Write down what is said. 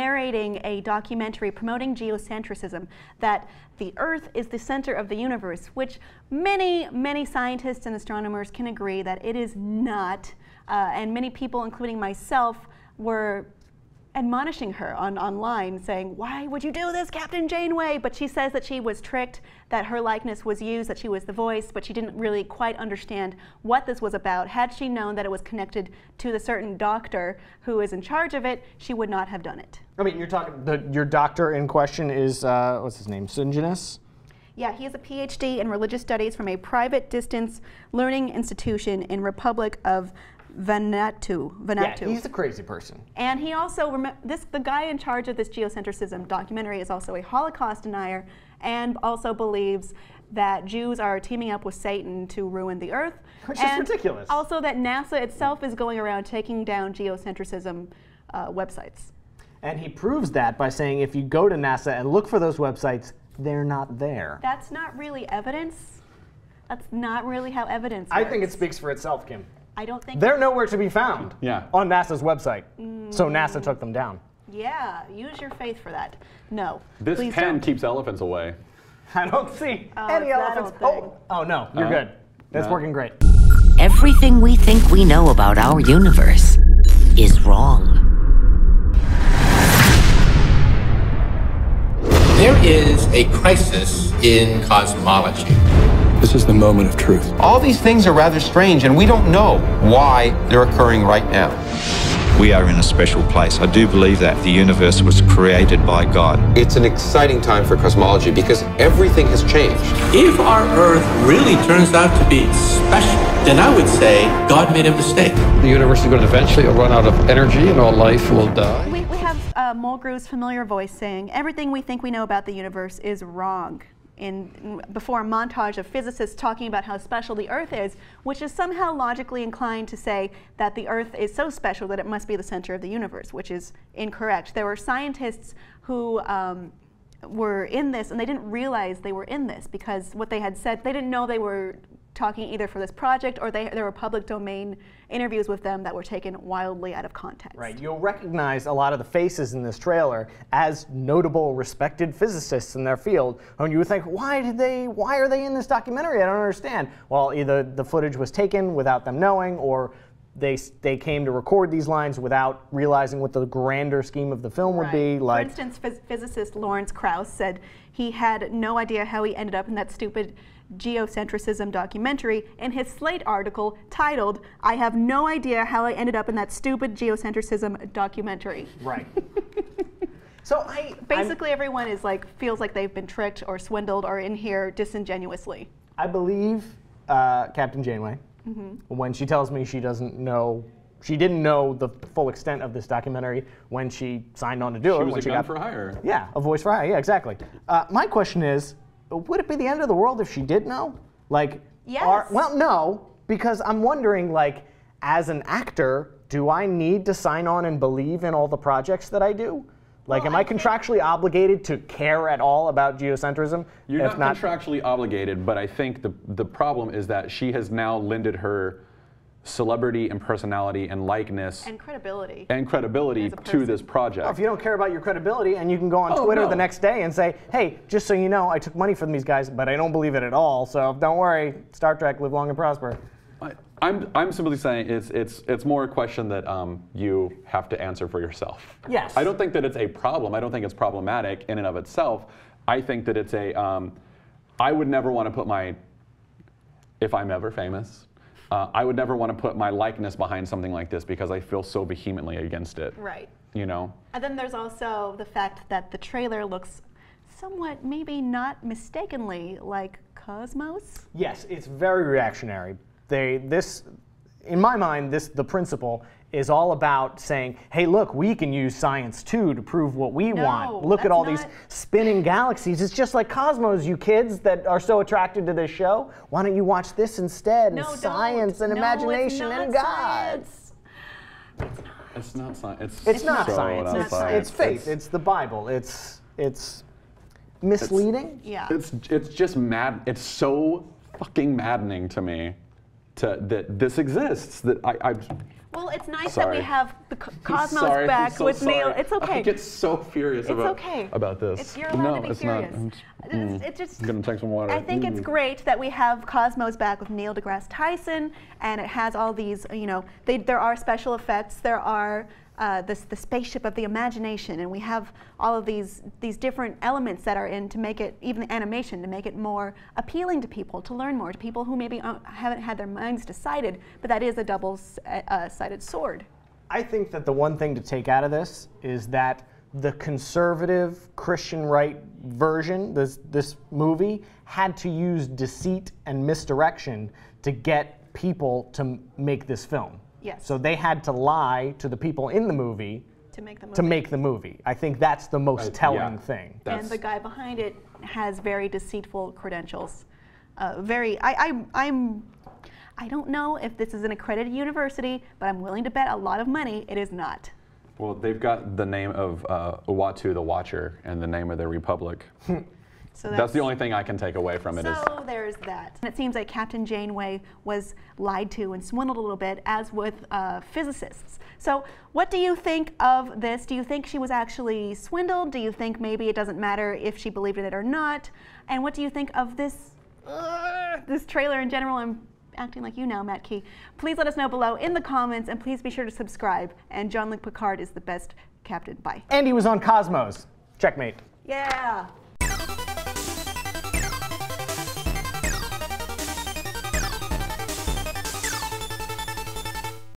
narrating a documentary promoting geocentrism, that the Earth is the center of the universe, which many, many scientists and astronomers can agree that it is not. And many people, including myself, were admonishing her online, saying, "Why would you do this, Captain Janeway?" But she says that she was tricked, that her likeness was used, that she was the voice, but she didn't really quite understand what this was about. Had she known that it was connected to the certain doctor who is in charge of it, she would not have done it. I mean, you're talking, your doctor in question is, what's his name, Sunjanus? Yeah, he has a PhD in religious studies from a private distance learning institution in Republic of Vanuatu. Yeah, he's a crazy person. And he also, the guy in charge of this geocentrism documentary is also a Holocaust denier and also believes that Jews are teaming up with Satan to ruin the earth. Which is ridiculous. Also that NASA itself is going around taking down geocentrism websites. And he proves that by saying if you go to NASA and look for those websites, they're not there. That's not really evidence. That's not really how evidence works. I think it speaks for itself, Kim. I don't think they're nowhere to be found on NASA's website. So NASA took them down. Yeah, use your faith for that. No. This pen keeps elephants away. I don't see any elephants. Oh, no, you're good. That's working great. Everything we think we know about our universe is wrong. There is a crisis in cosmology. This is the moment of truth. All these things are rather strange, and we don't know why they're occurring right now. We are in a special place. I do believe that the universe was created by God. It's an exciting time for cosmology because everything has changed. If our Earth really turns out to be special, then I would say God made a mistake. The universe is going to eventually run out of energy and all life will die. We have Mulgrew's familiar voice saying, "Everything we think we know about the universe is wrong." Before a montage of physicists talking about how special the Earth is, which is somehow logically inclined to say that the Earth is so special that it must be the center of the universe, which is incorrect. There were scientists who were in this, and they didn't realize they were in this because what they had said, they didn't know they were talking either for this project or there were public domain interviews with them that were taken wildly out of context. Right, you'll recognize a lot of the faces in this trailer as notable, respected physicists in their field, and you would think, why are they in this documentary? I don't understand. Well, either the footage was taken without them knowing, or they came to record these lines without realizing what the grander scheme of the film would be. Like, for instance, physicist Lawrence Krauss said he had no idea how he ended up in that stupid geocentrism documentary in his Slate article titled, "I have no idea how I ended up in that stupid geocentrism documentary." Right. So basically everyone is feels like they've been tricked or swindled or in here disingenuously. I believe Captain Janeway when she tells me she didn't know the full extent of this documentary when she signed on to do it. She was a gun for hire. Yeah, a voice for hire. Yeah, exactly. My question is, would it be the end of the world if she did know? Yes. Well, no, because I'm wondering, as an actor, do I need to sign on and believe in all the projects that I do? Am I contractually obligated to care at all about geocentrism? You're not contractually obligated, but I think the problem is that she has now lended her celebrity and personality and likeness and credibility to this project. Well, if you don't care about your credibility and you can go on Twitter the next day and say, hey, just so you know, I took money from these guys, but I don't believe it at all, so don't worry, Star Trek, live long and prosper. I'm simply saying it's more a question that you have to answer for yourself. Yes. I don't think that it's a problem. I don't think it's problematic in and of itself. I think that it's I would never want to put if I'm ever famous, I would never want to put my likeness behind something like this because I feel so vehemently against it. Right. You know? And then there's also the fact that the trailer looks somewhat, maybe not mistakenly, like Cosmos. Yes, it's very reactionary. In my mind, the principle is all about saying, hey, look, we can use science too to prove what we want. Look at all these spinning galaxies. It's just like Cosmos, you kids that are so attracted to this show. Why don't you watch this instead? No, science and imagination and God. It's not science. It's not science. It's faith. It's the Bible. It's misleading. Yeah. It's just mad. It's so fucking maddening to me that this exists. That Well, it's nice that we have the Cosmos sorry, back I'm so with sorry. Neil. It's okay. I get so furious about this. You're allowed to be it's furious. Not. It's just, I'm gonna take some water. I think it's great that we have Cosmos back with Neil deGrasse Tyson, and it has all these, you know, there are special effects, there are the spaceship of the imagination, and we have all of these different elements that are in to make it, even the animation, to make it more appealing to people, to learn more, to people who maybe haven't had their minds decided, but that is a double-sided sword. I think that the one thing to take out of this is that the conservative Christian right version, this movie, had to use deceit and misdirection to get people to make this film. Yes. So they had to lie to the people in the movie to make the movie. To make the movie. I think that's the most telling thing. And the guy behind it has very deceitful credentials. I don't know if this is an accredited university, but I'm willing to bet a lot of money it is not. Well, they've got the name of Uatu the Watcher and the name of their republic. So that's the only thing I can take away from it. So there's that. And it seems like Captain Janeway was lied to and swindled a little bit, as with physicists. So what do you think of this? Do you think she was actually swindled? Do you think maybe it doesn't matter if she believed in it or not? And what do you think of this trailer in general? I'm acting like you now, Matt Key. Please let us know below in the comments, and please be sure to subscribe. And Jean-Luc Picard is the best captain. Bye. And he was on Cosmos. Checkmate. Yeah.